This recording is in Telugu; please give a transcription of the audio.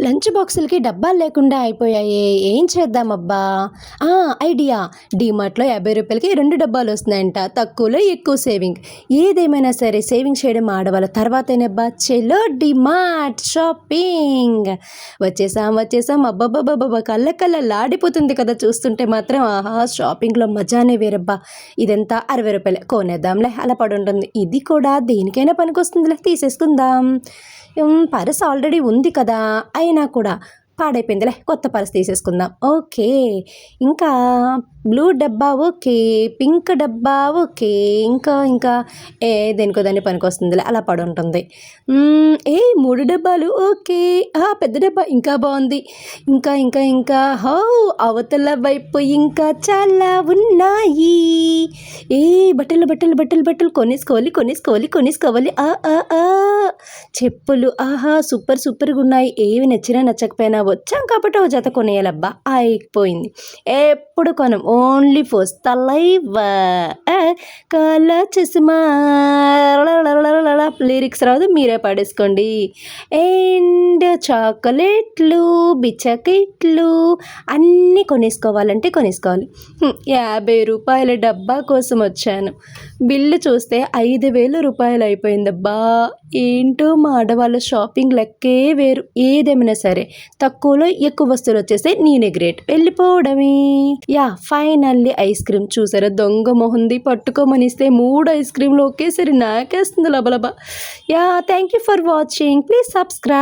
లంచ్ బాక్సులకి డబ్బాలు లేకుండా అయిపోయాయే. ఏం చేద్దామబ్బా? ఐడియా. డీమార్ట్‌లో రూ. 50కి 2 డబ్బాలు వస్తున్నాయంట. తక్కువలో ఎక్కువ సేవింగ్. ఏదేమైనా సరే సేవింగ్ చేయడం ఆడవాళ్ళ తర్వాతేనబ్బా. చలో డీమార్ట్ షాపింగ్. వచ్చేసాం. అబ్బబ్బబ్బబ్బబ్బా! కళ్ళకళ్ళలాడిపోతుంది కదా చూస్తుంటే మాత్రం. ఆహా! షాపింగ్‌లో మజానే వేరబ్బా. ఇదంతా రూ. 60 కొనేద్దాంలే అలా పడుంటుంది. ఇది కూడా దేనికైనా పనికొస్తుందిలే తీసేసుకుందాం. పర్స్ ఆల్రెడీ ఉంది కదా! అయినా కూడా పాడైపోయిందిలే కొత్త పర్స్ తీసేసుకుందాం. ఓకే. ఇంకా బ్లూ డబ్బా ఓకే. పింక్ డబ్బా ఓకే. ఇంకా దేనికో దానికి పనికొస్తుందిలే అలా పడుంటుంది. 3 డబ్బాలు ఓకే. పెద్ద డబ్బా ఇంకా బావుంది. ఇంకా అవతల వైపు ఇంకా చాలా ఉన్నాయి. బట్టలు కొనేసుకోవాలి. చెప్పులు సూపర్‌గున్నాయి. ఏవి నచ్చినా నచ్చకపోయినా వచ్చాం కాబట్టి ఓ జత కొనేయాలబ్బా. అయిపోయింది. ఎప్పుడు కొనం. ఓన్లీ ఫర్ తలైవ కాలా చస్మా లిరిక్స్ రాదు మీరే పాడేసుకోండి. అండ్ చాక్లెట్లు, బిస్కెట్లు అన్నీ కొనేసుకోవాలి. రూ. 50 డబ్బా కోసం వచ్చాను. బిల్లు చూస్తే 5,000 అయిపోయిందబ్బా. ఏంటో మా ఆడవాళ్ళ షాపింగ్ లెక్కే వేరు. ఏదేమైనా సరే తక్కువలో ఎక్కువ వస్తువులు వచ్చేస్తే నేనే గ్రేట్. వెళ్ళిపోవడమే. ఫైనల్లీ ఐస్ క్రీమ్ చూసారా దొంగ మొహంది. పట్టుకోమనిస్తే 3 ఐస్ క్రీమ్లు ఒకేసారి నాకేస్తుంది లబలబా. Thank you for watching. Please subscribe.